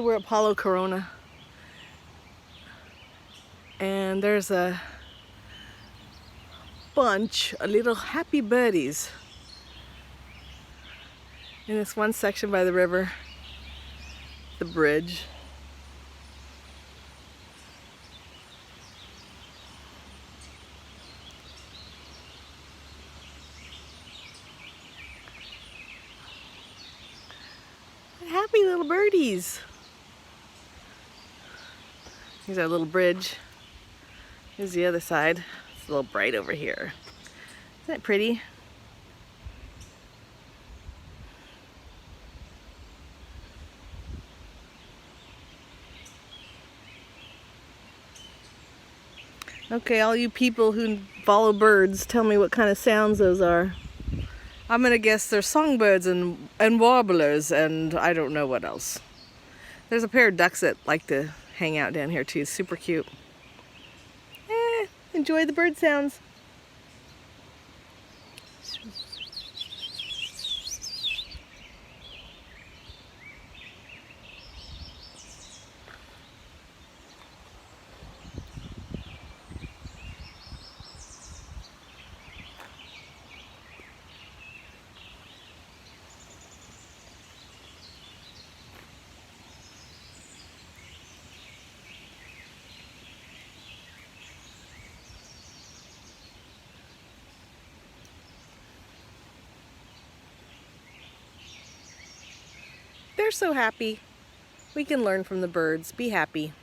So we're at Palo Corona, and there's a bunch of little happy birdies in this one section by the river, the bridge. Happy little birdies. Here's our little bridge. Here's the other side. It's a little bright over here. Isn't that pretty? Okay, all you people who follow birds, tell me what kind of sounds those are. I'm gonna guess they're songbirds and warblers and I don't know what else. There's a pair of ducks that like to hang out down here too. Super cute. Enjoy the bird sounds. They're so happy. We can learn from the birds. Be happy.